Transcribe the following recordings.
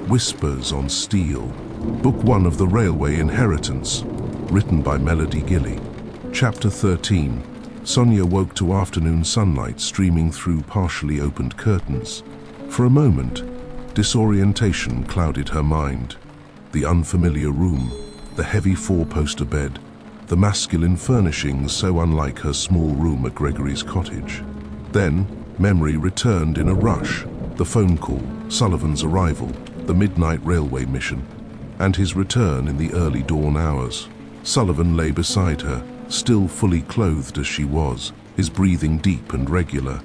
Whispers on Steel, Book 1 of the Railway Inheritance, written by Melody Gilly. Chapter 13. Sonya woke to afternoon sunlight streaming through partially opened curtains. For a moment, disorientation clouded her mind. The unfamiliar room, the heavy four-poster bed, the masculine furnishings so unlike her small room at Gregory's cottage. Then, memory returned in a rush. The phone call, Sullivan's arrival, the midnight railway mission, and his return in the early dawn hours. Sullivan lay beside her, still fully clothed as she was, his breathing deep and regular.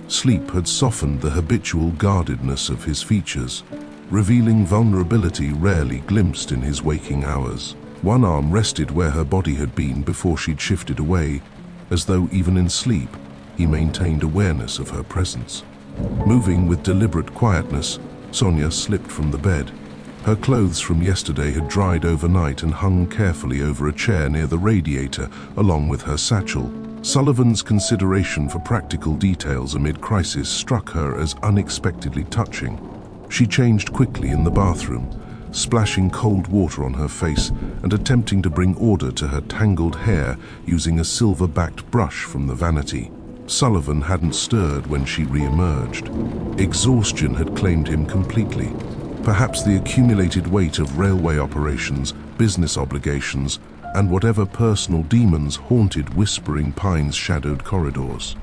Sleep had softened the habitual guardedness of his features, revealing vulnerability rarely glimpsed in his waking hours. One arm rested where her body had been before she'd shifted away, as though even in sleep, he maintained awareness of her presence. Moving with deliberate quietness, Sonya slipped from the bed. Her clothes from yesterday had dried overnight and hung carefully over a chair near the radiator, along with her satchel. Sullivan's consideration for practical details amid crisis struck her as unexpectedly touching. She changed quickly in the bathroom, splashing cold water on her face and attempting to bring order to her tangled hair using a silver-backed brush from the vanity. Sullivan hadn't stirred when she re-emerged. Exhaustion had claimed him completely. Perhaps the accumulated weight of railway operations, business obligations, and whatever personal demons haunted Whispering Pines' shadowed corridors.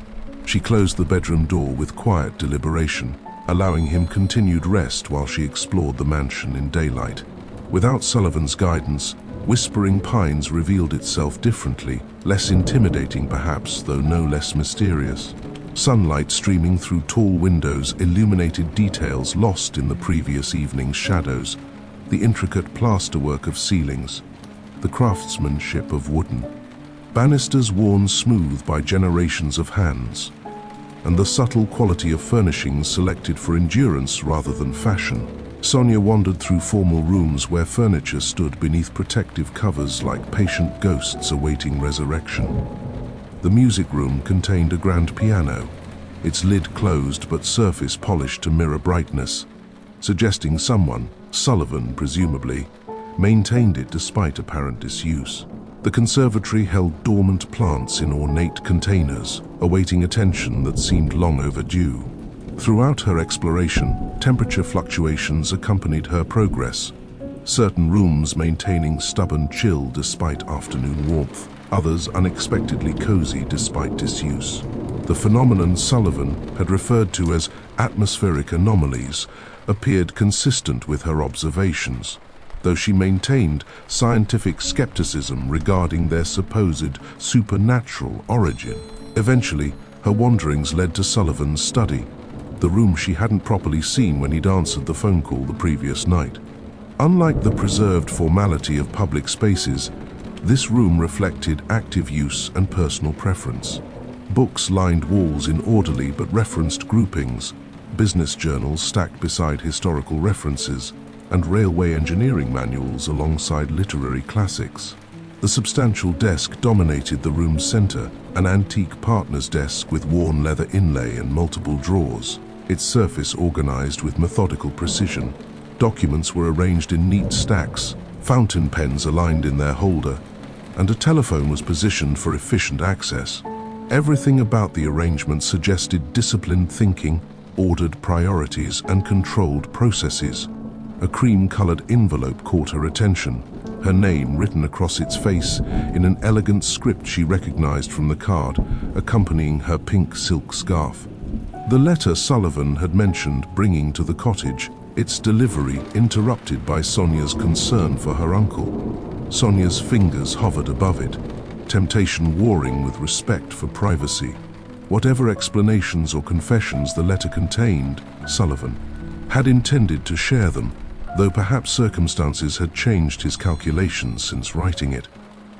She closed the bedroom door with quiet deliberation, allowing him continued rest while she explored the mansion in daylight. Without Sullivan's guidance, Whispering Pines revealed itself differently, less intimidating perhaps, though no less mysterious. Sunlight streaming through tall windows illuminated details lost in the previous evening's shadows, the intricate plasterwork of ceilings, the craftsmanship of wooden, banisters worn smooth by generations of hands, and the subtle quality of furnishings selected for endurance rather than fashion. Sonya wandered through formal rooms where furniture stood beneath protective covers like patient ghosts awaiting resurrection. The music room contained a grand piano, its lid closed but surface polished to mirror brightness, suggesting someone, Sullivan presumably, maintained it despite apparent disuse. The conservatory held dormant plants in ornate containers, awaiting attention that seemed long overdue. Throughout her exploration, temperature fluctuations accompanied her progress, certain rooms maintaining stubborn chill despite afternoon warmth, others unexpectedly cozy despite disuse. The phenomenon Sullivan had referred to as atmospheric anomalies appeared consistent with her observations, though she maintained scientific skepticism regarding their supposed supernatural origin. Eventually, her wanderings led to Sullivan's study, the room she hadn't properly seen when he'd answered the phone call the previous night. Unlike the preserved formality of public spaces, this room reflected active use and personal preference. Books lined walls in orderly but referenced groupings, business journals stacked beside historical references, and railway engineering manuals alongside literary classics. The substantial desk dominated the room's center, an antique partner's desk with worn leather inlay and multiple drawers, its surface organized with methodical precision. Documents were arranged in neat stacks, fountain pens aligned in their holder, and a telephone was positioned for efficient access. Everything about the arrangement suggested disciplined thinking, ordered priorities, and controlled processes. A cream-colored envelope caught her attention, her name written across its face in an elegant script she recognized from the card, accompanying her pink silk scarf. The letter Sullivan had mentioned bringing to the cottage, its delivery interrupted by Sonya's concern for her uncle. Sonya's fingers hovered above it, temptation warring with respect for privacy. Whatever explanations or confessions the letter contained, Sullivan had intended to share them, though perhaps circumstances had changed his calculations since writing it.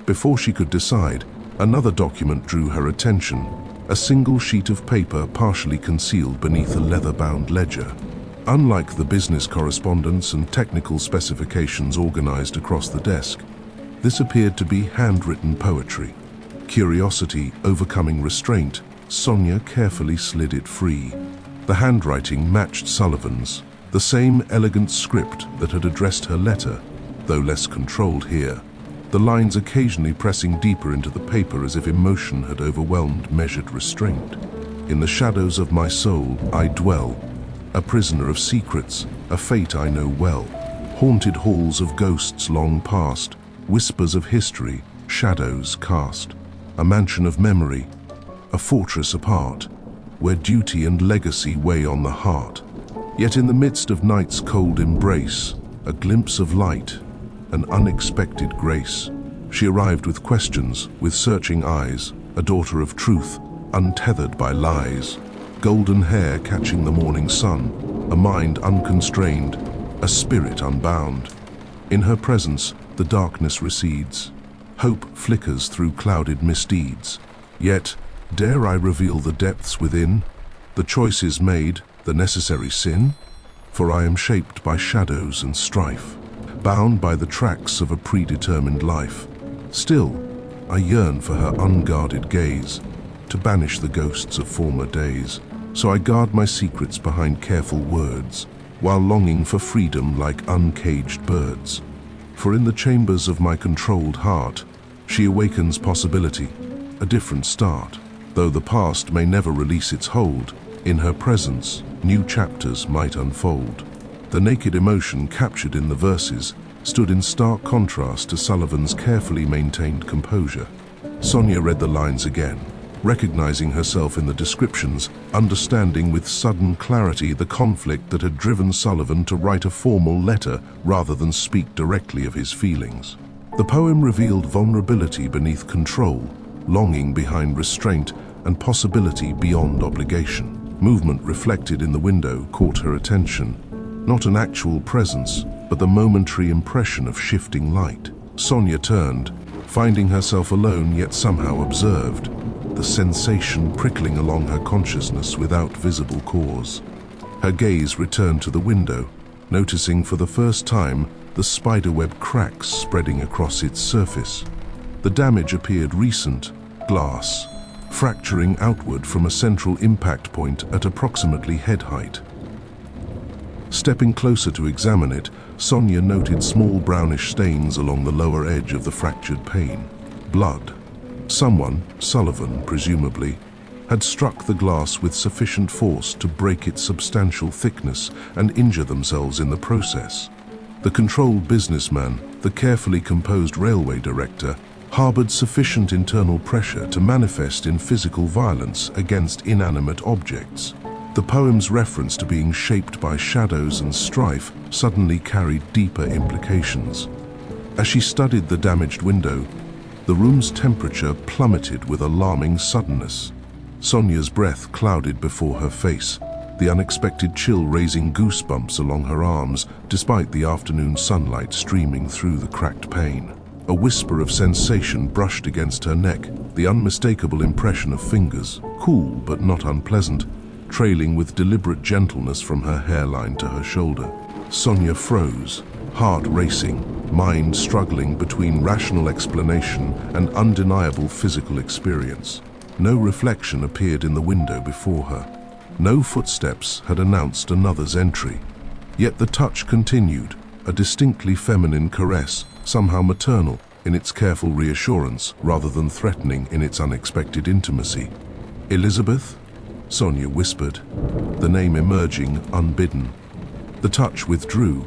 Before she could decide, another document drew her attention, a single sheet of paper partially concealed beneath a leather-bound ledger. Unlike the business correspondence and technical specifications organized across the desk, this appeared to be handwritten poetry. Curiosity overcoming restraint, Sonya carefully slid it free. The handwriting matched Sullivan's, The same elegant script that had addressed her letter, though less controlled here. The lines occasionally pressing deeper into the paper as if emotion had overwhelmed measured restraint. In the shadows of my soul I dwell, a prisoner of secrets, a fate I know well. Haunted halls of ghosts long past, whispers of history, shadows cast. A mansion of memory, a fortress apart, where duty and legacy weigh on the heart. Yet in the midst of night's cold embrace, a glimpse of light, an unexpected grace. She arrived with questions, with searching eyes, a daughter of truth, untethered by lies. Golden hair catching the morning sun, a mind unconstrained, a spirit unbound. In her presence, the darkness recedes. Hope flickers through clouded misdeeds. Yet, dare I reveal the depths within? The choice is made, the necessary sin? For I am shaped by shadows and strife, bound by the tracks of a predetermined life. Still, I yearn for her unguarded gaze, to banish the ghosts of former days. So I guard my secrets behind careful words, while longing for freedom like uncaged birds. For in the chambers of my controlled heart, she awakens possibility, a different start. Though the past may never release its hold, in her presence, new chapters might unfold. The naked emotion captured in the verses stood in stark contrast to Sullivan's carefully maintained composure. Sonya read the lines again, recognizing herself in the descriptions, understanding with sudden clarity the conflict that had driven Sullivan to write a formal letter rather than speak directly of his feelings. The poem revealed vulnerability beneath control, longing behind restraint, and possibility beyond obligation. Movement reflected in the window caught her attention, not an actual presence, but the momentary impression of shifting light. Sonya turned, finding herself alone yet somehow observed, the sensation prickling along her consciousness without visible cause. Her gaze returned to the window, noticing for the first time the spiderweb cracks spreading across its surface. The damage appeared recent, glass, fracturing outward from a central impact point at approximately head height. Stepping closer to examine it, Sonya noted small brownish stains along the lower edge of the fractured pane. Blood. Someone, Sullivan presumably, had struck the glass with sufficient force to break its substantial thickness and injure themselves in the process. The controlled businessman, the carefully composed railway director, harbored sufficient internal pressure to manifest in physical violence against inanimate objects. The poem's reference to being shaped by shadows and strife suddenly carried deeper implications. As she studied the damaged window, the room's temperature plummeted with alarming suddenness. Sonya's breath clouded before her face, the unexpected chill raising goosebumps along her arms despite the afternoon sunlight streaming through the cracked pane. A whisper of sensation brushed against her neck, the unmistakable impression of fingers, cool but not unpleasant, trailing with deliberate gentleness from her hairline to her shoulder. Sonya froze, heart racing, mind struggling between rational explanation and undeniable physical experience. No reflection appeared in the window before her. No footsteps had announced another's entry. Yet the touch continued, a distinctly feminine caress, somehow maternal in its careful reassurance rather than threatening in its unexpected intimacy. "Elisabeth?" Sonya whispered, the name emerging unbidden. The touch withdrew,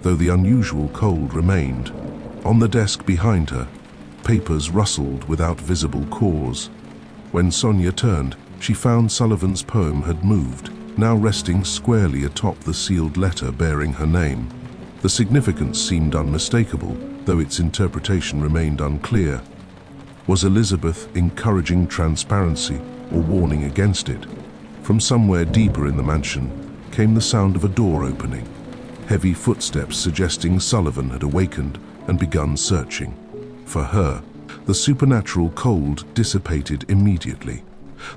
though the unusual cold remained. On the desk behind her, papers rustled without visible cause. When Sonya turned, she found Sullivan's poem had moved, now resting squarely atop the sealed letter bearing her name. The significance seemed unmistakable, though its interpretation remained unclear. Was Elisabeth encouraging transparency or warning against it? From somewhere deeper in the mansion came the sound of a door opening, heavy footsteps suggesting Sullivan had awakened and begun searching. For her, the supernatural cold dissipated immediately,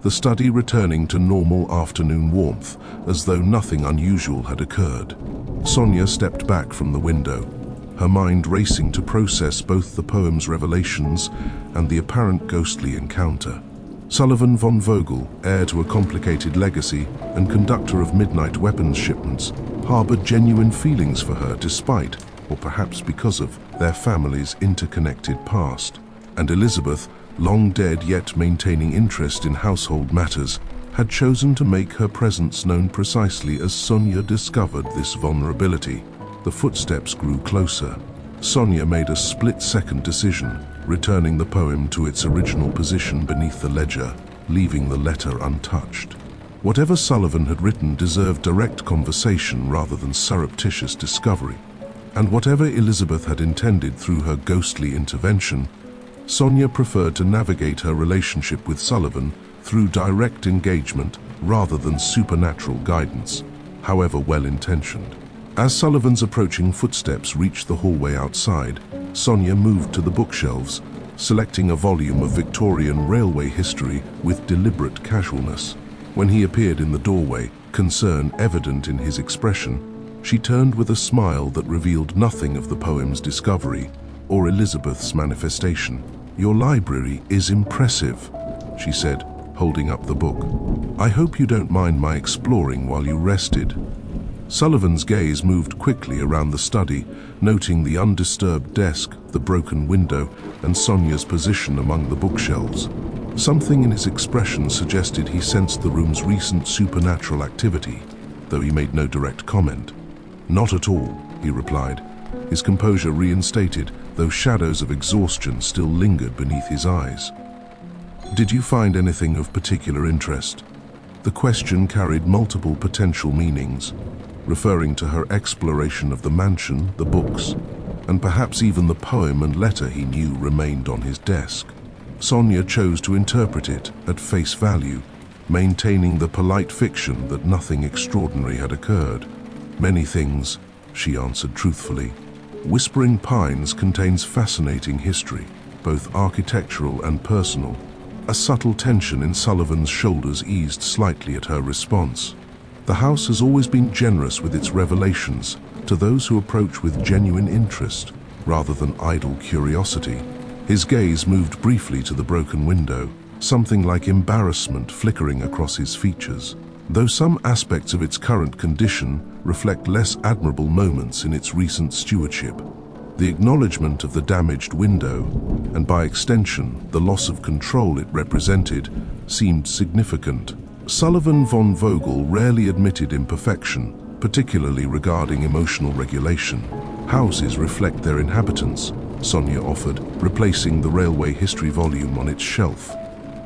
the study returning to normal afternoon warmth as though nothing unusual had occurred. Sonya stepped back from the window, her mind racing to process both the poem's revelations and the apparent ghostly encounter. Sullivan von Vogel, heir to a complicated legacy and conductor of midnight weapons shipments, harbored genuine feelings for her despite, or perhaps because of, their family's interconnected past. And Elisabeth, long dead yet maintaining interest in household matters, had chosen to make her presence known precisely as Sonya discovered this vulnerability. The footsteps grew closer. Sonya made a split-second decision, returning the poem to its original position beneath the ledger, leaving the letter untouched. Whatever Sullivan had written deserved direct conversation rather than surreptitious discovery. And whatever Elisabeth had intended through her ghostly intervention, Sonya preferred to navigate her relationship with Sullivan through direct engagement rather than supernatural guidance, however well-intentioned. As Sullivan's approaching footsteps reached the hallway outside, Sonya moved to the bookshelves, selecting a volume of Victorian railway history with deliberate casualness. When he appeared in the doorway, concern evident in his expression, she turned with a smile that revealed nothing of the poem's discovery or Elisabeth's manifestation. "Your library is impressive," she said, holding up the book. "I hope you don't mind my exploring while you rested." Sullivan's gaze moved quickly around the study, noting the undisturbed desk, the broken window, and Sonia's position among the bookshelves. Something in his expression suggested he sensed the room's recent supernatural activity, though he made no direct comment. "Not at all," he replied, his composure reinstated, though shadows of exhaustion still lingered beneath his eyes. "Did you find anything of particular interest?" The question carried multiple potential meanings, referring to her exploration of the mansion, the books, and perhaps even the poem and letter he knew remained on his desk. Sonya chose to interpret it at face value, maintaining the polite fiction that nothing extraordinary had occurred. "Many things," she answered truthfully. "Whispering Pines contains fascinating history, both architectural and personal." A subtle tension in Sullivan's shoulders eased slightly at her response. The house has always been generous with its revelations to those who approach with genuine interest rather than idle curiosity. His gaze moved briefly to the broken window, something like embarrassment flickering across his features. Though some aspects of its current condition reflect less admirable moments in its recent stewardship, the acknowledgement of the damaged window, and by extension the loss of control it represented, seemed significant. Sullivan von Vogel rarely admitted imperfection, particularly regarding emotional regulation. "Houses reflect their inhabitants," Sonya offered, replacing the railway history volume on its shelf.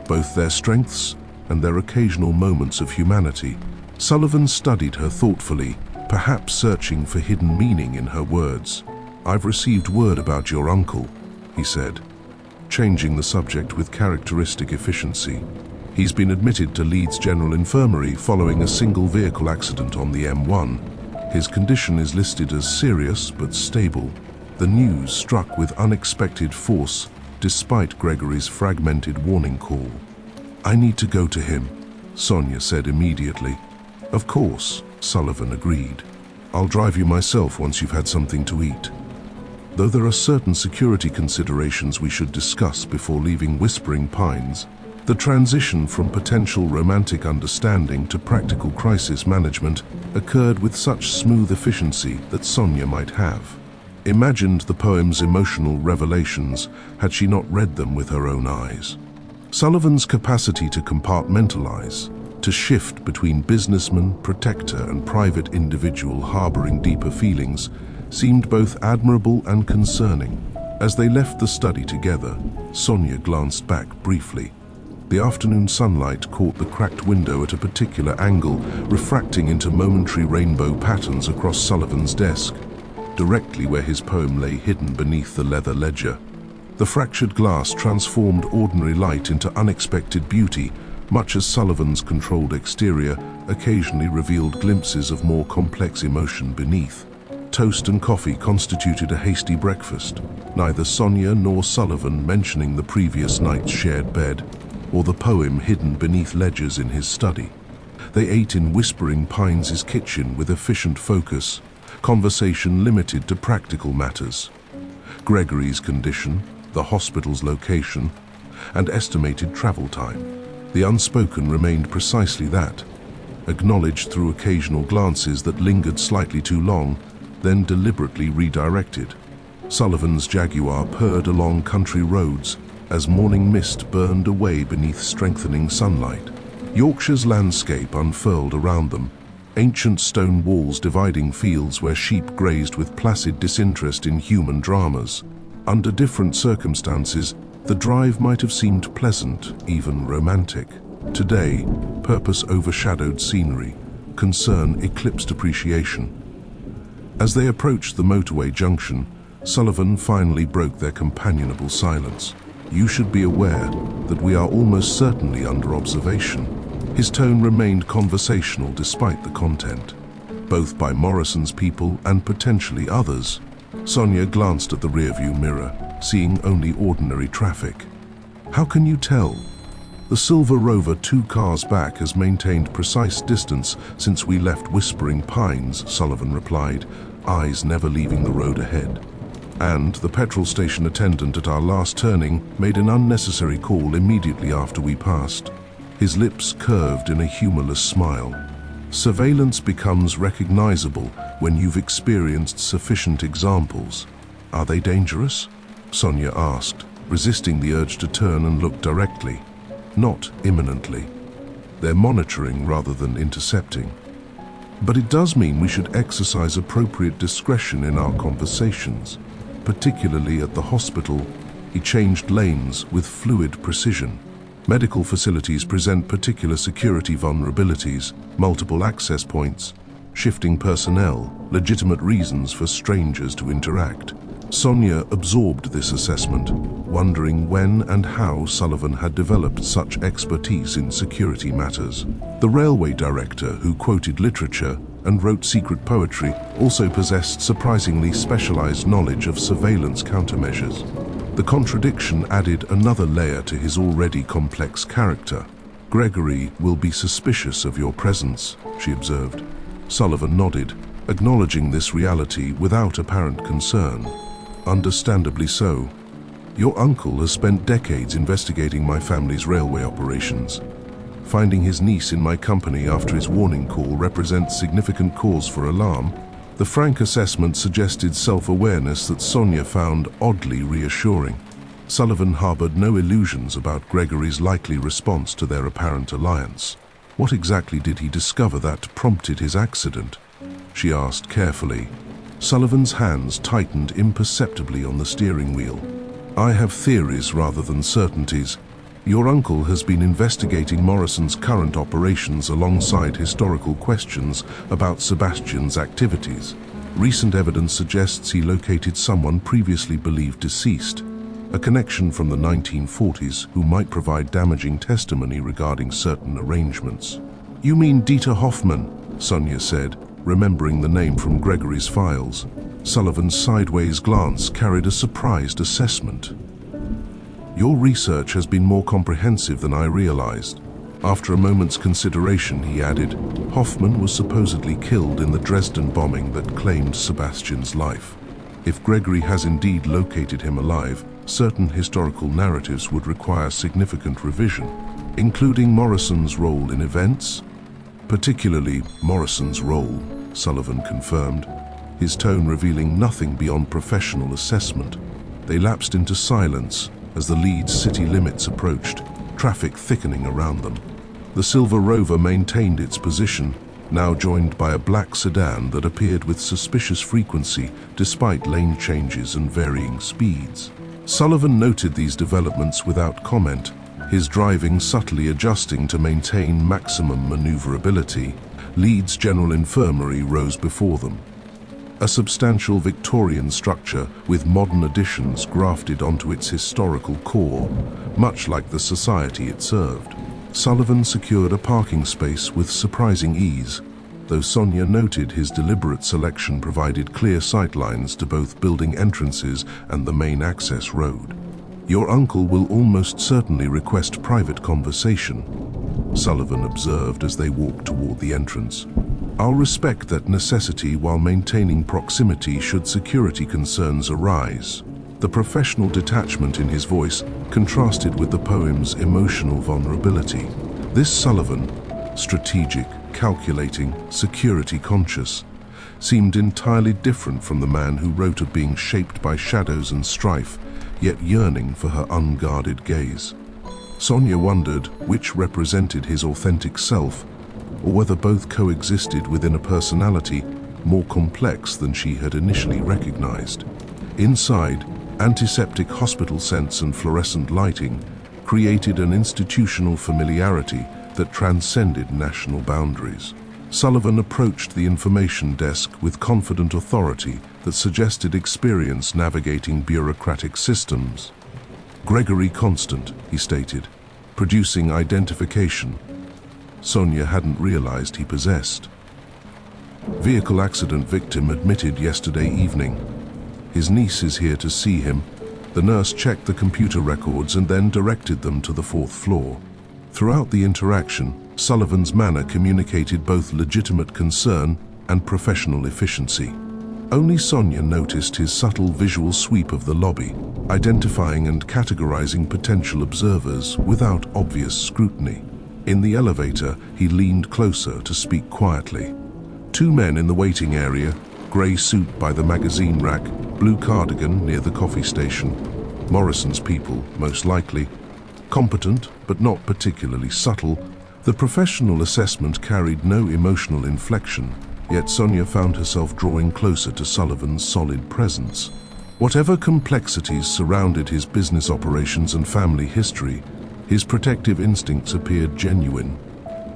"Both their strengths and their occasional moments of humanity." Sullivan studied her thoughtfully, perhaps searching for hidden meaning in her words. "I've received word about your uncle," he said, changing the subject with characteristic efficiency. "He's been admitted to Leeds General Infirmary following a single vehicle accident on the M1. His condition is listed as serious but stable." The news struck with unexpected force despite Gregory's fragmented warning call. "I need to go to him," Sonya said immediately. "Of course," Sullivan agreed. "I'll drive you myself once you've had something to eat." Though there are certain security considerations we should discuss before leaving Whispering Pines, the transition from potential romantic understanding to practical crisis management occurred with such smooth efficiency that Sonya might have imagined the poem's emotional revelations had she not read them with her own eyes. Sullivan's capacity to compartmentalize, to shift between businessman, protector, and private individual harboring deeper feelings, seemed both admirable and concerning. As they left the study together, Sonya glanced back briefly. The afternoon sunlight caught the cracked window at a particular angle, refracting into momentary rainbow patterns across Sullivan's desk, directly where his poem lay hidden beneath the leather ledger. The fractured glass transformed ordinary light into unexpected beauty, much as Sullivan's controlled exterior occasionally revealed glimpses of more complex emotion beneath. Toast and coffee constituted a hasty breakfast, neither Sonya nor Sullivan mentioning the previous night's shared bed, or the poem hidden beneath ledgers in his study. They ate in Whispering Pines' kitchen with efficient focus, conversation limited to practical matters. Gregory's condition, the hospital's location, and estimated travel time. The unspoken remained precisely that, acknowledged through occasional glances that lingered slightly too long, then deliberately redirected. Sullivan's Jaguar purred along country roads as morning mist burned away beneath strengthening sunlight. Yorkshire's landscape unfurled around them, ancient stone walls dividing fields where sheep grazed with placid disinterest in human dramas. Under different circumstances, the drive might have seemed pleasant, even romantic. Today, purpose overshadowed scenery, concern eclipsed appreciation. As they approached the motorway junction, Sullivan finally broke their companionable silence. "You should be aware that we are almost certainly under observation." His tone remained conversational despite the content, both by Morrison's people and potentially others. Sonya glanced at the rearview mirror, seeing only ordinary traffic. "How can you tell?" "The Silver Rover 2 cars back has maintained precise distance since we left Whispering Pines," Sullivan replied, eyes never leaving the road ahead. "And the petrol station attendant at our last turning made an unnecessary call immediately after we passed." His lips curved in a humorless smile. "Surveillance becomes recognizable when you've experienced sufficient examples." "Are they dangerous?" Sonya asked, resisting the urge to turn and look directly. "Not imminently. They're monitoring rather than intercepting. But it does mean we should exercise appropriate discretion in our conversations, particularly at the hospital." He changed lanes with fluid precision. "Medical facilities present particular security vulnerabilities, multiple access points, shifting personnel, legitimate reasons for strangers to interact." Sonya absorbed this assessment, wondering when and how Sullivan had developed such expertise in security matters. The railway director, who quoted literature and wrote secret poetry, also possessed surprisingly specialized knowledge of surveillance countermeasures. The contradiction added another layer to his already complex character. "Gregory will be suspicious of your presence," she observed. Sullivan nodded, acknowledging this reality without apparent concern. "Understandably so. Your uncle has spent decades investigating my family's railway operations. Finding his niece in my company after his warning call represents significant cause for alarm." The frank assessment suggested self-awareness that Sonya found oddly reassuring. Sullivan harbored no illusions about Gregory's likely response to their apparent alliance. "What exactly did he discover that prompted his accident?" she asked carefully. Sullivan's hands tightened imperceptibly on the steering wheel. "I have theories rather than certainties. Your uncle has been investigating Morrison's current operations alongside historical questions about Sebastian's activities. Recent evidence suggests he located someone previously believed deceased, a connection from the 1940s who might provide damaging testimony regarding certain arrangements." "You mean Dieter Hoffmann," Sonya said, remembering the name from Gregory's files. Sullivan's sideways glance carried a surprised assessment. "Your research has been more comprehensive than I realized." After a moment's consideration, he added, "Hoffmann was supposedly killed in the Dresden bombing that claimed Sebastian's life. If Gregory has indeed located him alive, certain historical narratives would require significant revision, including Morrison's role in events." "Particularly Morrison's role," Sullivan confirmed, his tone revealing nothing beyond professional assessment. They lapsed into silence as the Leeds city limits approached, traffic thickening around them. The Silver Rover maintained its position, now joined by a black sedan that appeared with suspicious frequency despite lane changes and varying speeds. Sullivan noted these developments without comment, his driving subtly adjusting to maintain maximum maneuverability. Leeds General Infirmary rose before them, a substantial Victorian structure with modern additions grafted onto its historical core, much like the society it served. Sullivan secured a parking space with surprising ease, though Sonya noted his deliberate selection provided clear sightlines to both building entrances and the main access road. "Your uncle will almost certainly request private conversation," Sullivan observed as they walked toward the entrance. "I'll respect that necessity while maintaining proximity should security concerns arise." The professional detachment in his voice contrasted with the poem's emotional vulnerability. This Sullivan, strategic, calculating, security-conscious, seemed entirely different from the man who wrote of being shaped by shadows and strife, yet yearning for her unguarded gaze. Sonya wondered which represented his authentic self, or whether both coexisted within a personality more complex than she had initially recognized. Inside, antiseptic hospital scents and fluorescent lighting created an institutional familiarity that transcended national boundaries. Sullivan approached the information desk with confident authority that suggested experience navigating bureaucratic systems. Gregory Constant, he stated, producing identification Sonya hadn't realized he possessed. Vehicle accident victim admitted yesterday evening. His niece is here to see him. The nurse checked the computer records and then directed them to the 4th floor. Throughout the interaction, Sullivan's manner communicated both legitimate concern and professional efficiency. Only Sonya noticed his subtle visual sweep of the lobby, identifying and categorizing potential observers without obvious scrutiny. In the elevator, he leaned closer to speak quietly. 2 men in the waiting area, grey suit by the magazine rack, blue cardigan near the coffee station. Morrison's people, most likely. Competent, but not particularly subtle, the professional assessment carried no emotional inflection, yet Sonya found herself drawing closer to Sullivan's solid presence. Whatever complexities surrounded his business operations and family history, his protective instincts appeared genuine.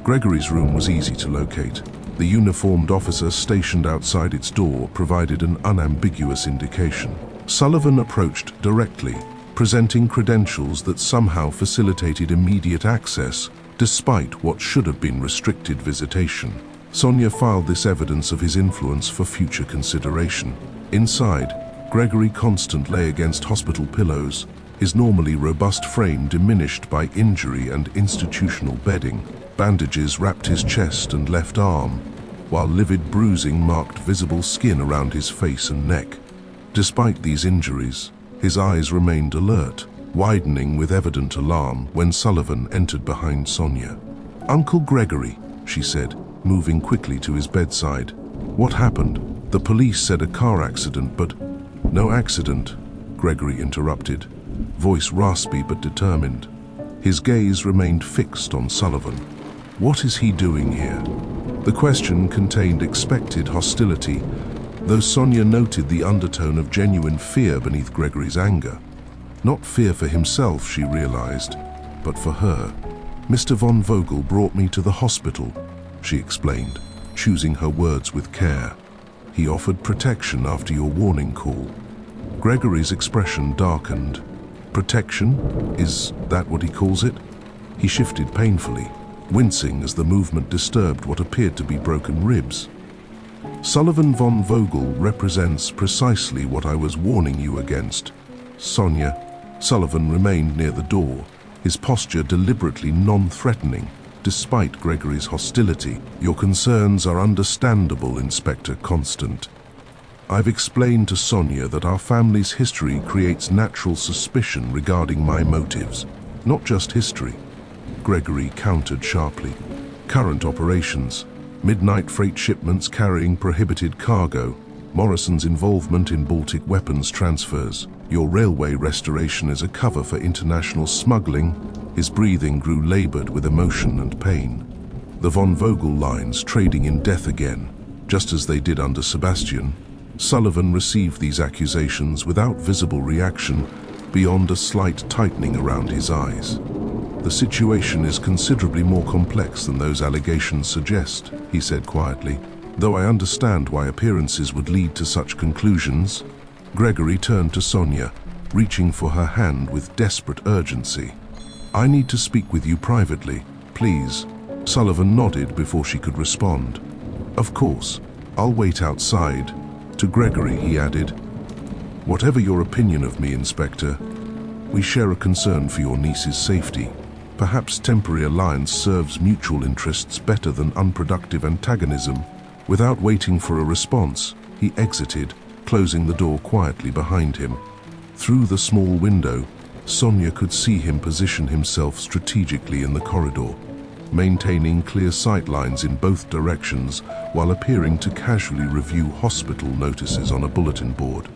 Gregory's room was easy to locate. The uniformed officer stationed outside its door provided an unambiguous indication. Sullivan approached directly, presenting credentials that somehow facilitated immediate access, despite what should have been restricted visitation. Sonya filed this evidence of his influence for future consideration. Inside, Gregory Constant lay against hospital pillows, his normally robust frame diminished by injury and institutional bedding. Bandages wrapped his chest and left arm, while livid bruising marked visible skin around his face and neck. Despite these injuries, his eyes remained alert, widening with evident alarm when Sullivan entered behind Sonya. "Uncle Gregory," she said, moving quickly to his bedside. "What happened? The police said a car accident, but—" "No accident," Gregory interrupted, voice raspy but determined. His gaze remained fixed on Sullivan. What is he doing here? The question contained expected hostility, though Sonya noted the undertone of genuine fear beneath Gregory's anger. Not fear for himself, she realized, but for her. "Mr. von Vogel brought me to the hospital," she explained, choosing her words with care. "He offered protection after your warning call." Gregory's expression darkened. "Protection? Is that what he calls it?" He shifted painfully, wincing as the movement disturbed what appeared to be broken ribs. "Sullivan von Vogel represents precisely what I was warning you against, Sonya." Sullivan remained near the door, his posture deliberately non-threatening, despite Gregory's hostility. "Your concerns are understandable, Inspector Constant. I've explained to Sonya that our family's history creates natural suspicion regarding my motives. Not just history," Gregory countered sharply. "Current operations, midnight freight shipments carrying prohibited cargo, Morrison's involvement in Baltic weapons transfers, your railway restoration as a cover for international smuggling." His breathing grew labored with emotion and pain. "The von Vogel lines trading in death again, just as they did under Sebastian." Sullivan received these accusations without visible reaction, beyond a slight tightening around his eyes. "The situation is considerably more complex than those allegations suggest," he said quietly, "though I understand why appearances would lead to such conclusions." Gregory turned to Sonya, reaching for her hand with desperate urgency. "I need to speak with you privately, please." Sullivan nodded before she could respond. "Of course, I'll wait outside." To Gregory, he added, "Whatever your opinion of me, Inspector, we share a concern for your niece's safety. Perhaps temporary alliance serves mutual interests better than unproductive antagonism." Without waiting for a response, he exited, closing the door quietly behind him. Through the small window, Sonya could see him position himself strategically in the corridor. maintaining clear sight lines in both directions while appearing to casually review hospital notices on a bulletin board.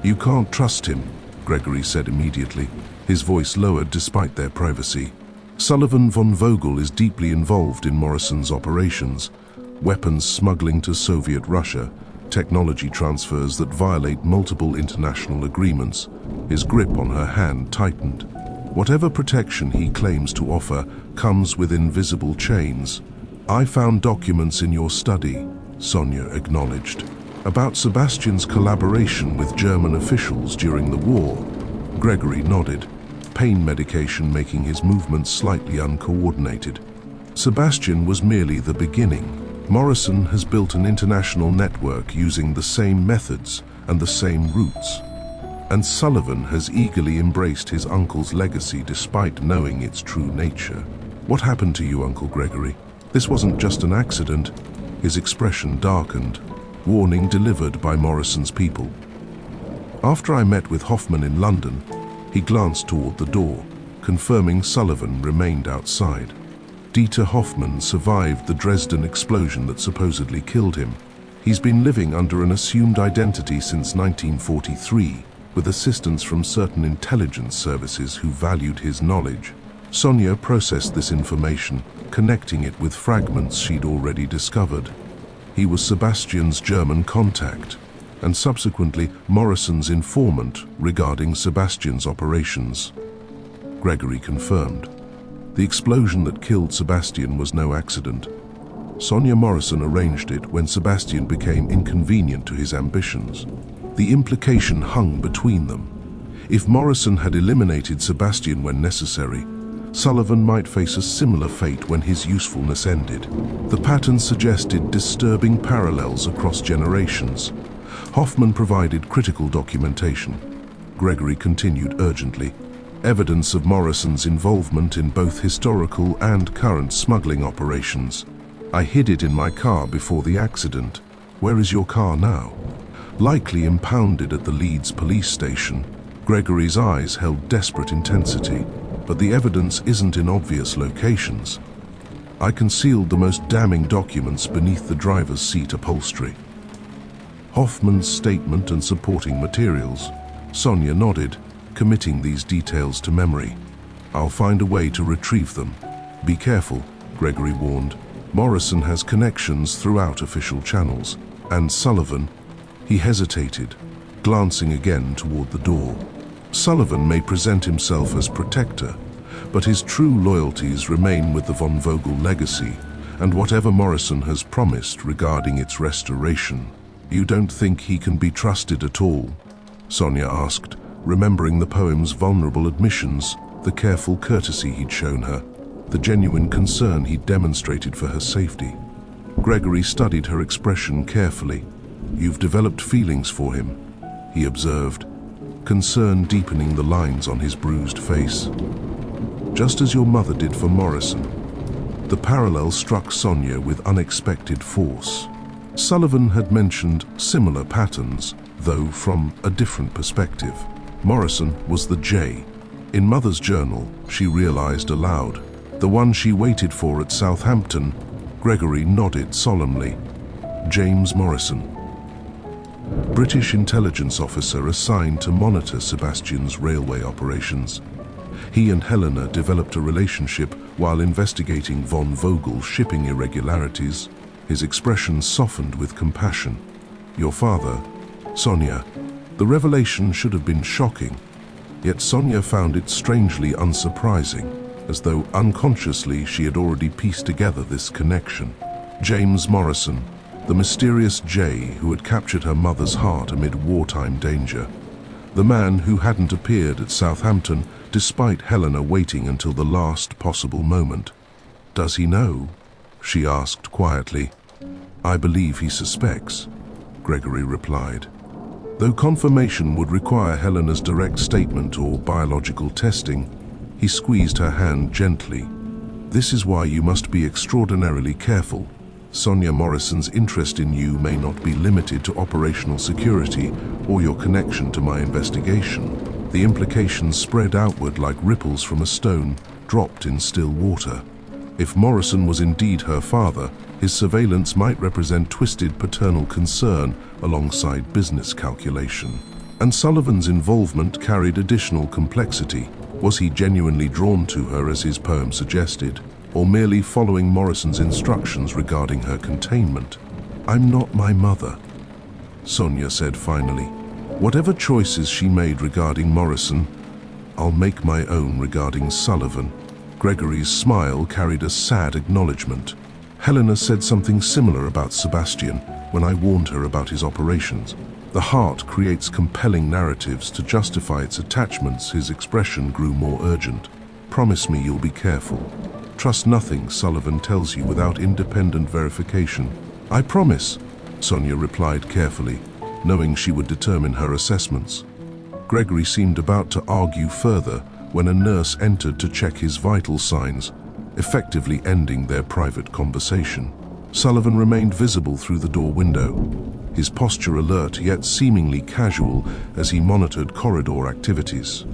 "You can't trust him," Gregory said immediately, his voice lowered despite their privacy. "Sullivan von Vogel is deeply involved in Morrison's operations, weapons smuggling to Soviet Russia, technology transfers that violate multiple international agreements." His grip on her hand tightened. "Whatever protection he claims to offer comes with invisible chains. I found documents in your study," Sonya acknowledged, "about Sebastian's collaboration with German officials during the war." Gregory nodded, pain medication making his movements slightly uncoordinated. "Sebastian was merely the beginning. Morrison has built an international network using the same methods and the same routes. And Sullivan has eagerly embraced his uncle's legacy despite knowing its true nature." "What happened to you, Uncle Gregory? This wasn't just an accident." His expression darkened. "Warning delivered by Morrison's people." "After I met with Hoffman in London," he glanced toward the door, confirming Sullivan remained outside. "Dieter Hoffman survived the Dresden explosion that supposedly killed him. He's been living under an assumed identity since 1943, with assistance from certain intelligence services who valued his knowledge." Sonya processed this information, connecting it with fragments she'd already discovered. He was Sebastian's German contact, and subsequently Morrison's informant regarding Sebastian's operations. Gregory confirmed. The explosion that killed Sebastian was no accident. Sonya Morrison arranged it when Sebastian became inconvenient to his ambitions. The implication hung between them. If Morrison had eliminated Sebastian when necessary, Sullivan might face a similar fate when his usefulness ended. The pattern suggested disturbing parallels across generations. Hoffman provided critical documentation. Gregory continued urgently. "Evidence of Morrison's involvement in both historical and current smuggling operations. I hid it in my car before the accident. Where is your car now?" "Likely impounded at the Leeds police station." Gregory's eyes held desperate intensity. "But the evidence isn't in obvious locations. I concealed the most damning documents beneath the driver's seat upholstery." "Hoffman's statement and supporting materials." Sonya nodded, committing these details to memory. "I'll find a way to retrieve them." "Be careful," Gregory warned. "Morrison has connections throughout official channels. And Sullivan..." He hesitated, glancing again toward the door. "Sullivan may present himself as protector, but his true loyalties remain with the von Vogel legacy and whatever Morrison has promised regarding its restoration." "You don't think he can be trusted at all?" Sonya asked, remembering the poem's vulnerable admissions, the careful courtesy he'd shown her, the genuine concern he'd demonstrated for her safety. Gregory studied her expression carefully. "You've developed feelings for him," he observed, concern deepening the lines on his bruised face. "Just as your mother did for Morrison." The parallel struck Sonya with unexpected force. Sullivan had mentioned similar patterns, though from a different perspective. Morrison was the J. In Mother's journal, she realized aloud. "The one she waited for at Southampton." Gregory nodded solemnly. "James Morrison. British intelligence officer assigned to monitor Sebastian's railway operations. He and Helena developed a relationship while investigating von Vogel's shipping irregularities." His expression softened with compassion. "Your father..." "Sonya." The revelation should have been shocking, yet Sonya found it strangely unsurprising, as though unconsciously she had already pieced together this connection. James Morrison, the mysterious J who had captured her mother's heart amid wartime danger. The man who hadn't appeared at Southampton despite Helena waiting until the last possible moment. "Does he know?" she asked quietly. "I believe he suspects," Gregory replied. Though confirmation would require Helena's direct statement or biological testing, he squeezed her hand gently. "This is why you must be extraordinarily careful. Sonya Morrison's interest in you may not be limited to operational security or your connection to my investigation." The implications spread outward like ripples from a stone dropped in still water. If Morrison was indeed her father, his surveillance might represent twisted paternal concern alongside business calculation. And Sullivan's involvement carried additional complexity. Was he genuinely drawn to her as his poem suggested, or merely following Morrison's instructions regarding her containment? "I'm not my mother," Sonya said finally. "Whatever choices she made regarding Morrison, I'll make my own regarding Sullivan." Gregory's smile carried a sad acknowledgement. "Helena said something similar about Sebastian when I warned her about his operations. The heart creates compelling narratives to justify its attachments." His expression grew more urgent. "Promise me you'll be careful. Trust nothing Sullivan tells you without independent verification." "I promise," Sonya replied carefully, knowing she would determine her assessments. Gregory seemed about to argue further when a nurse entered to check his vital signs, effectively ending their private conversation. Sullivan remained visible through the door window, his posture alert yet seemingly casual as he monitored corridor activities.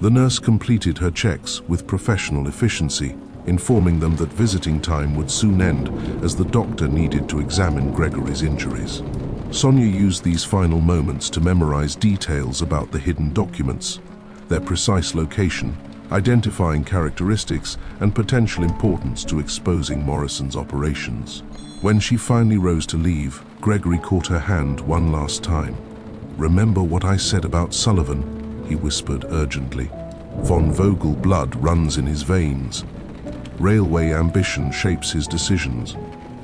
The nurse completed her checks with professional efficiency, informing them that visiting time would soon end as the doctor needed to examine Gregory's injuries. Sonya used these final moments to memorize details about the hidden documents, their precise location, identifying characteristics, and potential importance to exposing Morrison's operations. When she finally rose to leave, Gregory caught her hand one last time. "Remember what I said about Sullivan," he whispered urgently. "Von Vogel blood runs in his veins. Railway ambition shapes his decisions.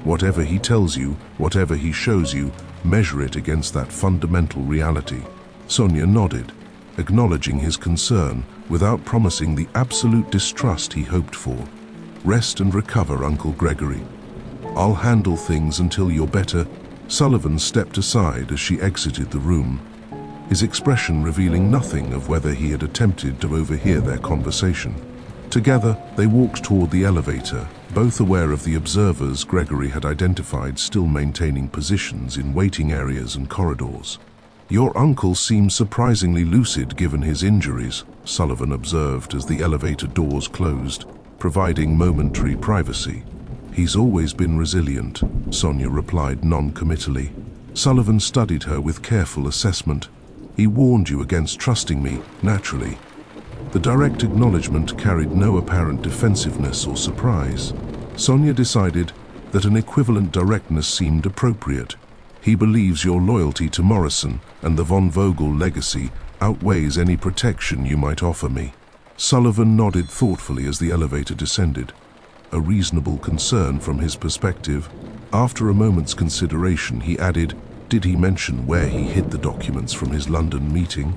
Whatever he tells you, whatever he shows you, measure it against that fundamental reality." Sonya nodded, acknowledging his concern without promising the absolute distrust he hoped for. "Rest and recover, Uncle Gregory. I'll handle things until you're better." Sullivan stepped aside as she exited the room, his expression revealing nothing of whether he had attempted to overhear their conversation. Together, they walked toward the elevator, both aware of the observers Gregory had identified still maintaining positions in waiting areas and corridors. "Your uncle seems surprisingly lucid given his injuries," Sullivan observed as the elevator doors closed, providing momentary privacy. "He's always been resilient," Sonya replied non-committally. Sullivan studied her with careful assessment. "He warned you against trusting me, naturally." The direct acknowledgement carried no apparent defensiveness or surprise. Sonya decided that an equivalent directness seemed appropriate. "He believes your loyalty to Morrison and the von Vogel legacy outweighs any protection you might offer me." Sullivan nodded thoughtfully as the elevator descended, a reasonable concern from his perspective. After a moment's consideration, he added, "Did he mention where he hid the documents from his London meeting?"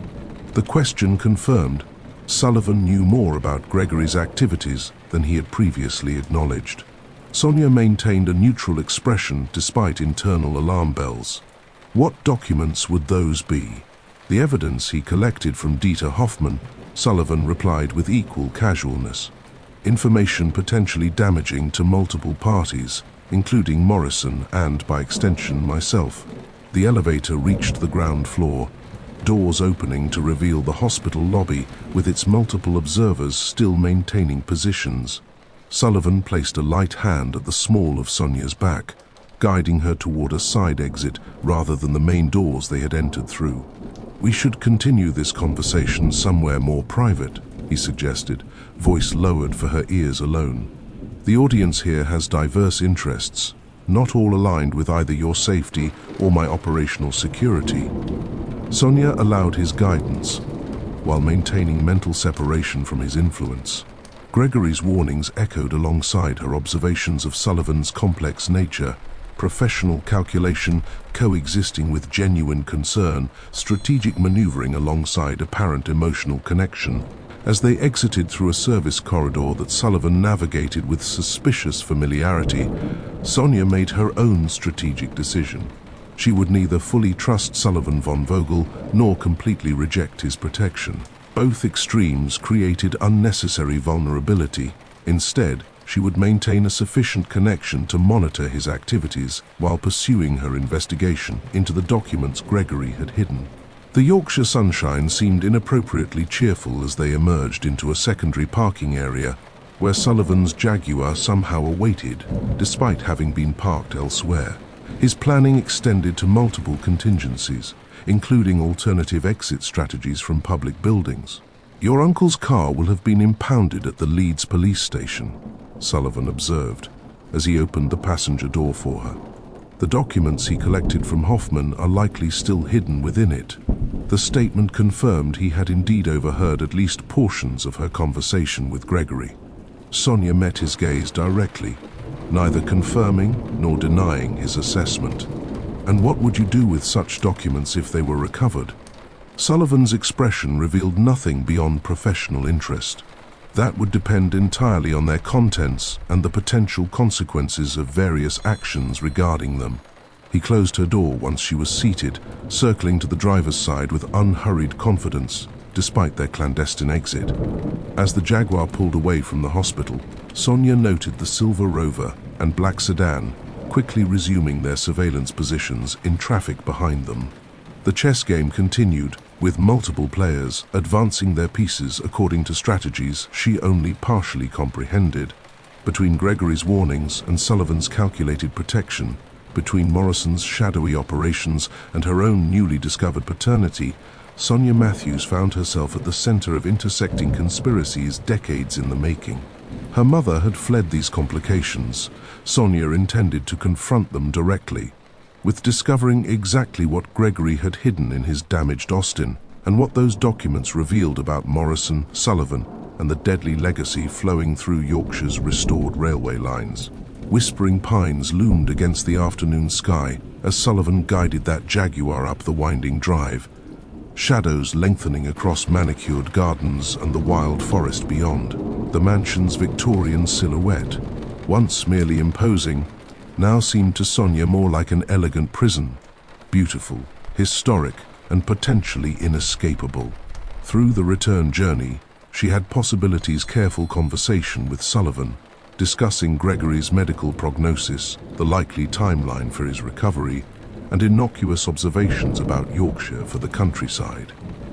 The question confirmed Sullivan knew more about Gregory's activities than he had previously acknowledged. Sonya maintained a neutral expression despite internal alarm bells. What documents would those be? "The evidence he collected from Dieter Hoffmann," Sullivan replied with equal casualness. "Information potentially damaging to multiple parties, including Morrison and, by extension, myself." The elevator reached the ground floor, doors opening to reveal the hospital lobby with its multiple observers still maintaining positions. Sullivan placed a light hand at the small of Sonya's back, guiding her toward a side exit rather than the main doors they had entered through. "We should continue this conversation somewhere more private," he suggested, voice lowered for her ears alone. "The audience here has diverse interests, not all aligned with either your safety or my operational security." Sonya allowed his guidance, while maintaining mental separation from his influence. Gregory's warnings echoed alongside her observations of Sullivan's complex nature, professional calculation coexisting with genuine concern, strategic maneuvering alongside apparent emotional connection. As they exited through a service corridor that Sullivan navigated with suspicious familiarity, Sonya made her own strategic decision. She would neither fully trust Sullivan von Vogel nor completely reject his protection. Both extremes created unnecessary vulnerability. Instead, she would maintain a sufficient connection to monitor his activities while pursuing her investigation into the documents Gregory had hidden. The Yorkshire sunshine seemed inappropriately cheerful as they emerged into a secondary parking area, where Sullivan's Jaguar somehow awaited, despite having been parked elsewhere. His planning extended to multiple contingencies, including alternative exit strategies from public buildings. "Your uncle's car will have been impounded at the Leeds police station," Sullivan observed, as he opened the passenger door for her. "The documents he collected from Hoffman are likely still hidden within it." The statement confirmed he had indeed overheard at least portions of her conversation with Gregory. Sonya met his gaze directly, neither confirming nor denying his assessment. "And what would you do with such documents if they were recovered?" Sullivan's expression revealed nothing beyond professional interest. "That would depend entirely on their contents and the potential consequences of various actions regarding them." He closed her door once she was seated, circling to the driver's side with unhurried confidence, despite their clandestine exit. As the Jaguar pulled away from the hospital, Sonya noted the silver Rover and black sedan quickly resuming their surveillance positions in traffic behind them. The chess game continued, with multiple players advancing their pieces according to strategies she only partially comprehended. Between Gregory's warnings and Sullivan's calculated protection, between Morrison's shadowy operations and her own newly discovered paternity, Sonya Matthews found herself at the center of intersecting conspiracies decades in the making. Her mother had fled these complications. Sonya intended to confront them directly, with discovering exactly what Gregory had hidden in his damaged Austin, and what those documents revealed about Morrison, Sullivan, and the deadly legacy flowing through Yorkshire's restored railway lines. Whispering pines loomed against the afternoon sky as Sullivan guided that Jaguar up the winding drive, shadows lengthening across manicured gardens and the wild forest beyond. The mansion's Victorian silhouette, once merely imposing, now seemed to Sonya more like an elegant prison, beautiful, historic, and potentially inescapable. Through the return journey, she had possibilities careful conversation with Sullivan, discussing Gregory's medical prognosis, the likely timeline for his recovery, and innocuous observations about Yorkshire for the countryside.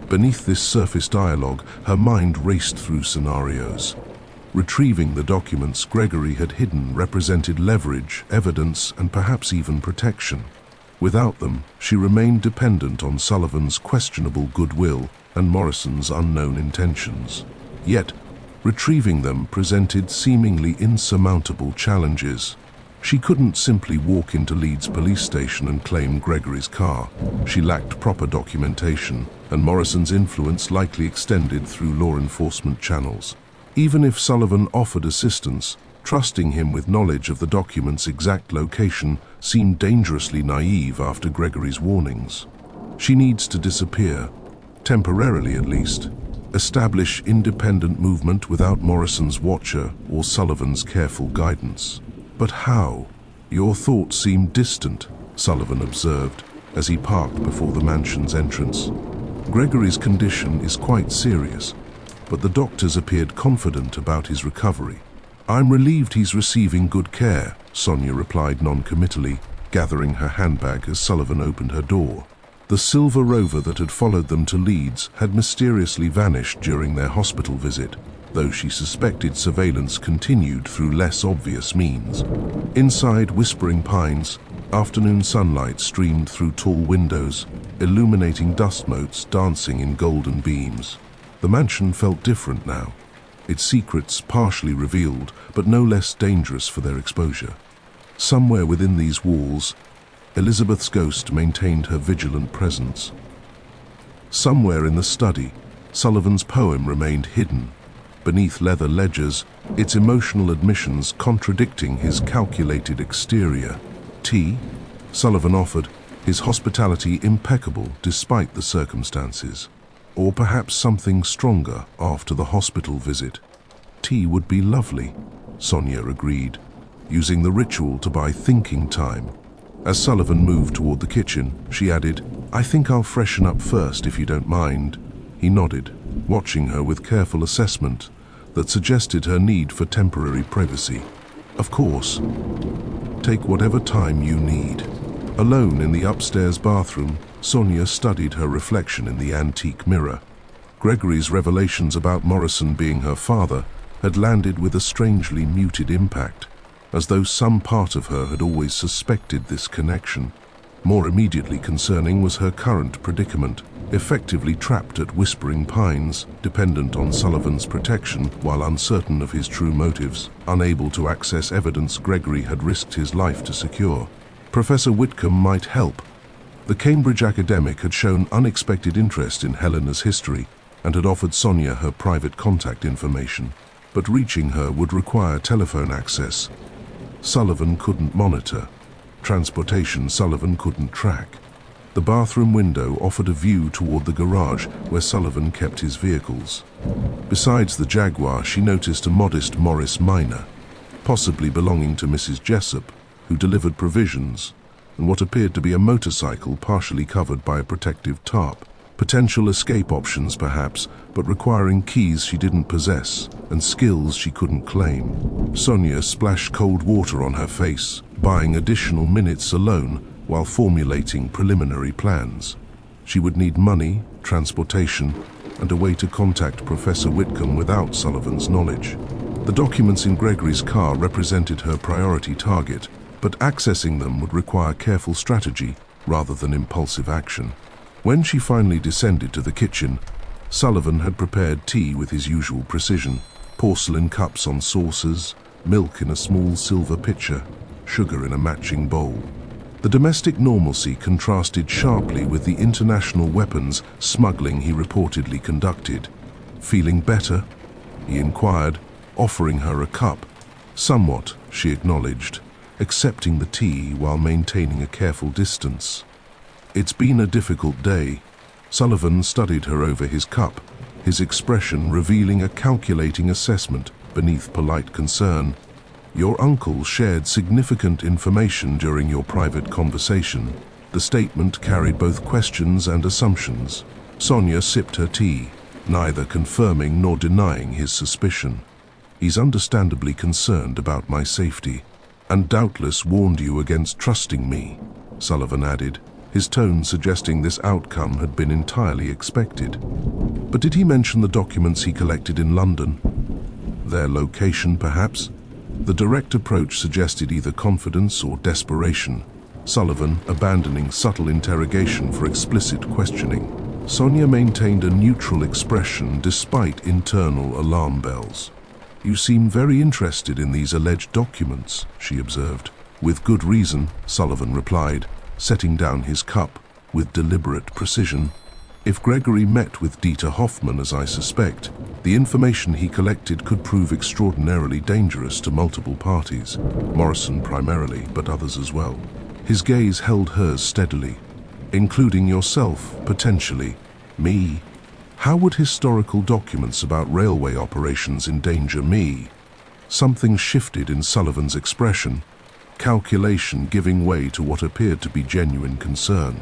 Beneath this surface dialogue, her mind raced through scenarios. Retrieving the documents Gregory had hidden represented leverage, evidence, and perhaps even protection. Without them, she remained dependent on Sullivan's questionable goodwill and Morrison's unknown intentions. Yet, retrieving them presented seemingly insurmountable challenges. She couldn't simply walk into Leeds police station and claim Gregory's car. She lacked proper documentation, and Morrison's influence likely extended through law enforcement channels. Even if Sullivan offered assistance, trusting him with knowledge of the document's exact location seemed dangerously naive after Gregory's warnings. She needs to disappear, temporarily at least, establish independent movement without Morrison's watcher or Sullivan's careful guidance. "But how?" "Your thoughts seem distant," Sullivan observed as he parked before the mansion's entrance. "Gregory's condition is quite serious, but the doctors appeared confident about his recovery." "I'm relieved he's receiving good care," Sonya replied non-committally, gathering her handbag as Sullivan opened her door. The silver Rover that had followed them to Leeds had mysteriously vanished during their hospital visit, though she suspected surveillance continued through less obvious means. Inside Whispering Pines, afternoon sunlight streamed through tall windows, illuminating dust motes dancing in golden beams. The mansion felt different now, its secrets partially revealed, but no less dangerous for their exposure. Somewhere within these walls, Elisabeth's ghost maintained her vigilant presence. Somewhere in the study, Sullivan's poem remained hidden, beneath leather ledgers, its emotional admissions contradicting his calculated exterior. "Tea?" Sullivan offered, his hospitality impeccable despite the circumstances. "Or perhaps something stronger after the hospital visit." "Tea would be lovely," Sonya agreed, using the ritual to buy thinking time. As Sullivan moved toward the kitchen, she added, "I think I'll freshen up first if you don't mind." He nodded, watching her with careful assessment that suggested her need for temporary privacy. "Of course. Take whatever time you need." Alone in the upstairs bathroom, Sonya studied her reflection in the antique mirror. Gregory's revelations about Morrison being her father had landed with a strangely muted impact, as though some part of her had always suspected this connection. More immediately concerning was her current predicament, effectively trapped at Whispering Pines, dependent on Sullivan's protection while uncertain of his true motives, unable to access evidence Gregory had risked his life to secure. Professor Whitcomb might help. The Cambridge academic had shown unexpected interest in Helena's history and had offered Sonya her private contact information, but reaching her would require telephone access. Sullivan couldn't monitor. Transportation Sullivan couldn't track. The bathroom window offered a view toward the garage where Sullivan kept his vehicles. Besides the Jaguar, she noticed a modest Morris Minor, possibly belonging to Mrs. Jessup, who delivered provisions, and what appeared to be a motorcycle partially covered by a protective tarp. Potential escape options perhaps, but requiring keys she didn't possess and skills she couldn't claim. Sonya splashed cold water on her face, buying additional minutes alone while formulating preliminary plans. She would need money, transportation, and a way to contact Professor Whitcomb without Sullivan's knowledge. The documents in Gregory's car represented her priority target, but accessing them would require careful strategy rather than impulsive action. When she finally descended to the kitchen, Sullivan had prepared tea with his usual precision, porcelain cups on saucers, milk in a small silver pitcher, sugar in a matching bowl. The domestic normalcy contrasted sharply with the international weapons smuggling he reportedly conducted. "Feeling better?" he inquired, offering her a cup. "Somewhat," she acknowledged, accepting the tea while maintaining a careful distance. "It's been a difficult day." Sullivan studied her over his cup, his expression revealing a calculating assessment beneath polite concern. "Your uncle shared significant information during your private conversation." The statement carried both questions and assumptions. Sonya sipped her tea, neither confirming nor denying his suspicion. "He's understandably concerned about my safety, and doubtless warned you against trusting me," Sullivan added, his tone suggesting this outcome had been entirely expected. "But did he mention the documents he collected in London? Their location, perhaps?" The direct approach suggested either confidence or desperation, Sullivan abandoning subtle interrogation for explicit questioning. Sonya maintained a neutral expression despite internal alarm bells. "You seem very interested in these alleged documents," she observed. "With good reason," Sullivan replied, setting down his cup with deliberate precision. "If Gregory met with Dieter Hoffmann, as I suspect, the information he collected could prove extraordinarily dangerous to multiple parties, Morrison primarily, but others as well." His gaze held hers steadily. "Including yourself, potentially. Me? How would historical documents about railway operations endanger me?" Something shifted in Sullivan's expression, calculation giving way to what appeared to be genuine concern.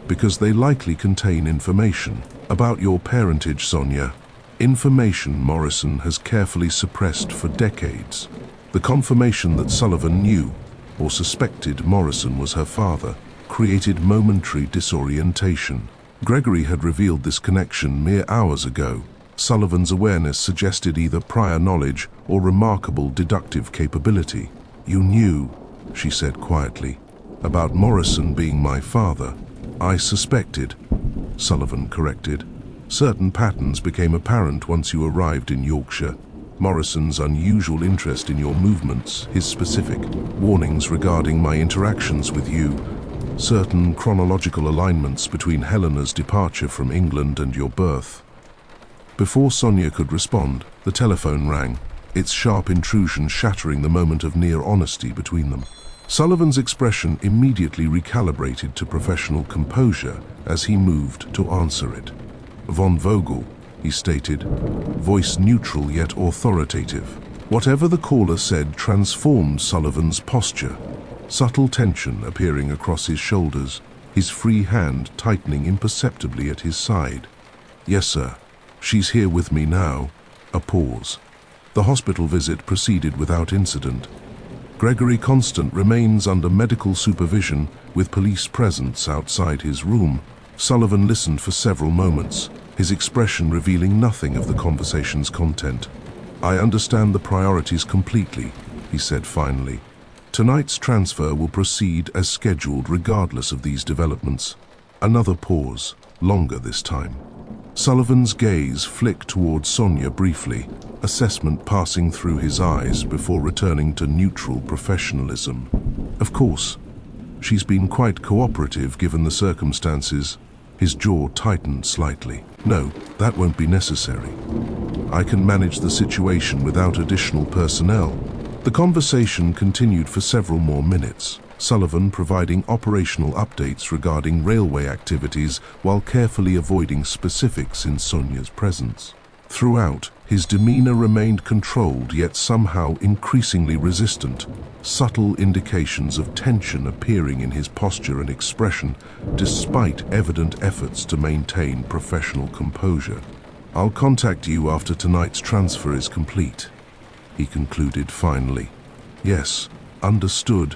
"Because they likely contain information about your parentage, Sonya. Information Morrison has carefully suppressed for decades." The confirmation that Sullivan knew or suspected Morrison was her father created momentary disorientation. Gregory had revealed this connection mere hours ago. Sullivan's awareness suggested either prior knowledge or remarkable deductive capability. "You knew," she said quietly, "about Morrison being my father." "I suspected," Sullivan corrected. "Certain patterns became apparent once you arrived in Yorkshire. Morrison's unusual interest in your movements, his specific warnings regarding my interactions with you, certain chronological alignments between Helena's departure from England and your birth." Before Sonya could respond, the telephone rang, its sharp intrusion shattering the moment of near honesty between them. Sullivan's expression immediately recalibrated to professional composure as he moved to answer it. "Von Vogel," he stated, voice neutral yet authoritative. Whatever the caller said transformed Sullivan's posture, subtle tension appearing across his shoulders, his free hand tightening imperceptibly at his side. "Yes, sir. She's here with me now." A pause. The hospital visit proceeded without incident. Gregory Constant remains under medical supervision with police presence outside his room. Sullivan listened for several moments, his expression revealing nothing of the conversation's content. I understand the priorities completely, he said finally. Tonight's transfer will proceed as scheduled regardless of these developments. Another pause, longer this time. Sullivan's gaze flicked towards Sonya briefly, assessment passing through his eyes before returning to neutral professionalism. Of course, she's been quite cooperative given the circumstances. His jaw tightened slightly. No, that won't be necessary. I can manage the situation without additional personnel. The conversation continued for several more minutes, Sullivan providing operational updates regarding railway activities while carefully avoiding specifics in Sonya's presence. Throughout, his demeanor remained controlled yet somehow increasingly resistant, subtle indications of tension appearing in his posture and expression, despite evident efforts to maintain professional composure. I'll contact you after tonight's transfer is complete, he concluded finally. Yes, understood.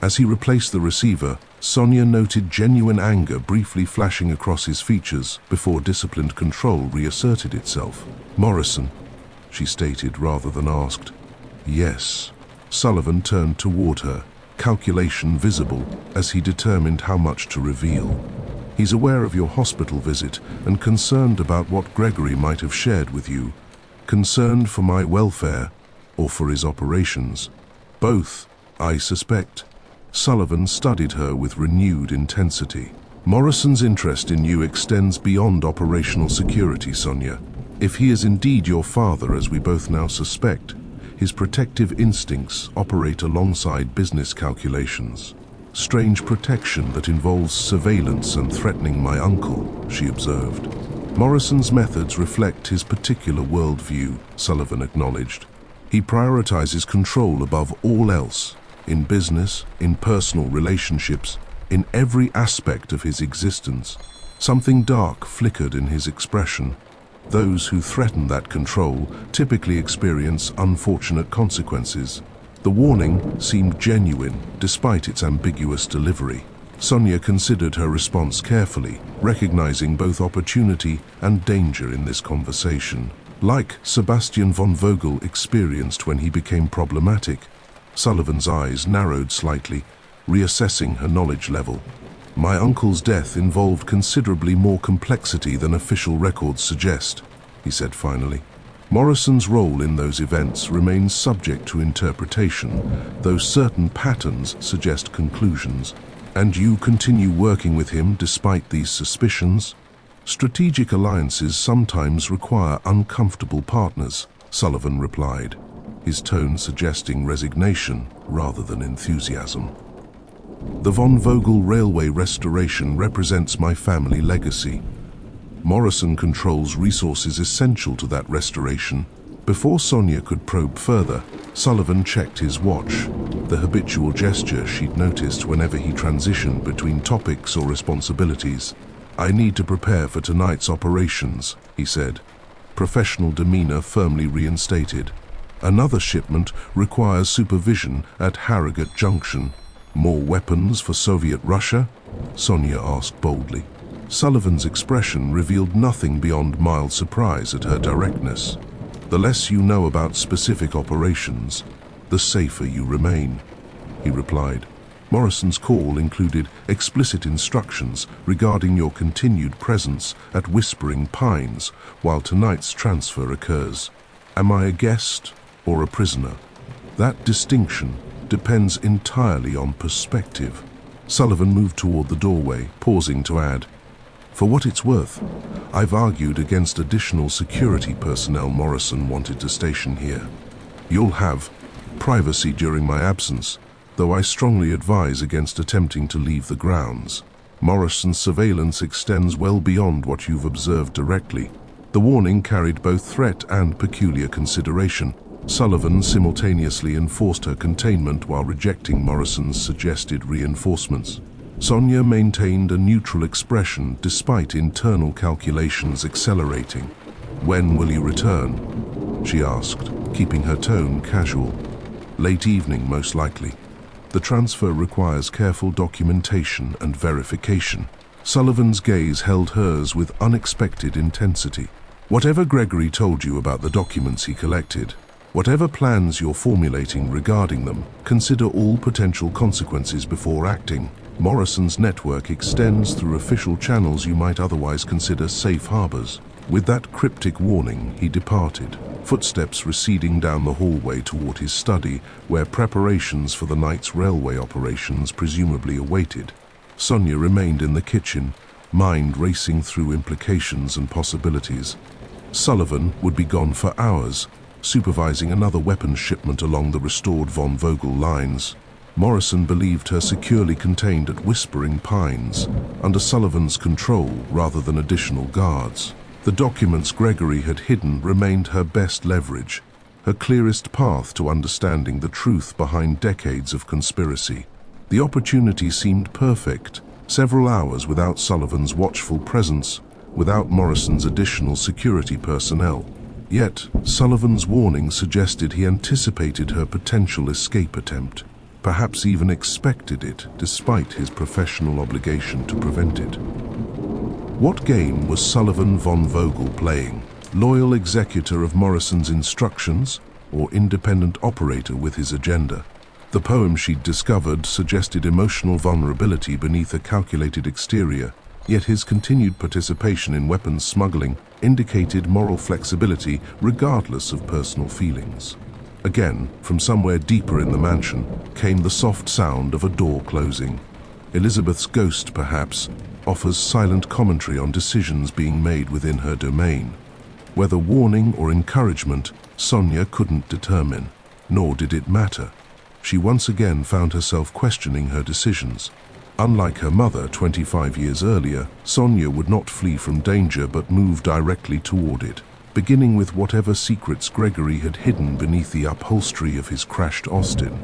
As he replaced the receiver, Sonya noted genuine anger briefly flashing across his features before disciplined control reasserted itself. Morrison, she stated rather than asked. Yes. Sullivan turned toward her, calculation visible as he determined how much to reveal. He's aware of your hospital visit and concerned about what Gregory might have shared with you. Concerned for my welfare or for his operations. Both, I suspect. Sullivan studied her with renewed intensity. Morrison's interest in you extends beyond operational security, Sonya. If he is indeed your father, as we both now suspect, his protective instincts operate alongside business calculations. Strange protection that involves surveillance and threatening my uncle, she observed. Morrison's methods reflect his particular worldview, Sullivan acknowledged. He prioritizes control above all else. In business, in personal relationships, in every aspect of his existence. Something dark flickered in his expression. Those who threaten that control typically experience unfortunate consequences. The warning seemed genuine, despite its ambiguous delivery. Sonya considered her response carefully, recognizing both opportunity and danger in this conversation. Like Sebastian von Vogel experienced when he became problematic, Sullivan's eyes narrowed slightly, reassessing her knowledge level. My uncle's death involved considerably more complexity than official records suggest, he said finally. Morrison's role in those events remains subject to interpretation, though certain patterns suggest conclusions. And you continue working with him despite these suspicions? Strategic alliances sometimes require uncomfortable partners, Sullivan replied, his tone suggesting resignation rather than enthusiasm. The von Vogel railway restoration represents my family legacy. Morrison controls resources essential to that restoration. Before Sonya could probe further, Sullivan checked his watch, the habitual gesture she'd noticed whenever he transitioned between topics or responsibilities. I need to prepare for tonight's operations, he said, professional demeanor firmly reinstated. Another shipment requires supervision at Harrogate Junction. More weapons for Soviet Russia? Sonya asked boldly. Sullivan's expression revealed nothing beyond mild surprise at her directness. The less you know about specific operations, the safer you remain, he replied. Morrison's call included explicit instructions regarding your continued presence at Whispering Pines while tonight's transfer occurs. Am I a guest or a prisoner? That distinction depends entirely on perspective. Sullivan moved toward the doorway, pausing to add, for what it's worth, I've argued against additional security personnel Morrison wanted to station here. You'll have privacy during my absence, though I strongly advise against attempting to leave the grounds. Morrison's surveillance extends well beyond what you've observed directly. The warning carried both threat and peculiar consideration. Sullivan simultaneously enforced her containment while rejecting Morrison's suggested reinforcements. Sonya maintained a neutral expression despite internal calculations accelerating. When will you return? She asked, keeping her tone casual. Late evening, most likely. The transfer requires careful documentation and verification. Sullivan's gaze held hers with unexpected intensity. Whatever Gregory told you about the documents he collected, whatever plans you're formulating regarding them, consider all potential consequences before acting. Morrison's network extends through official channels you might otherwise consider safe harbors. With that cryptic warning, he departed, footsteps receding down the hallway toward his study, where preparations for the night's railway operations presumably awaited. Sonya remained in the kitchen, mind racing through implications and possibilities. Sullivan would be gone for hours, supervising another weapons shipment along the restored von Vogel lines. Morrison believed her securely contained at Whispering Pines, under Sullivan's control rather than additional guards. The documents Gregory had hidden remained her best leverage, her clearest path to understanding the truth behind decades of conspiracy. The opportunity seemed perfect, several hours without Sullivan's watchful presence, without Morrison's additional security personnel. Yet, Sullivan's warning suggested he anticipated her potential escape attempt, perhaps even expected it, despite his professional obligation to prevent it. What game was Sullivan von Vogel playing? Loyal executor of Morrison's instructions, or independent operator with his agenda? The poem she'd discovered suggested emotional vulnerability beneath a calculated exterior, yet his continued participation in weapons smuggling indicated moral flexibility regardless of personal feelings. Again, from somewhere deeper in the mansion, came the soft sound of a door closing. Elisabeth's ghost, perhaps, offers silent commentary on decisions being made within her domain. Whether warning or encouragement, Sonya couldn't determine, nor did it matter. She once again found herself questioning her decisions. Unlike her mother 25 years earlier, Sonya would not flee from danger but move directly toward it, beginning with whatever secrets Gregory had hidden beneath the upholstery of his crashed Austin.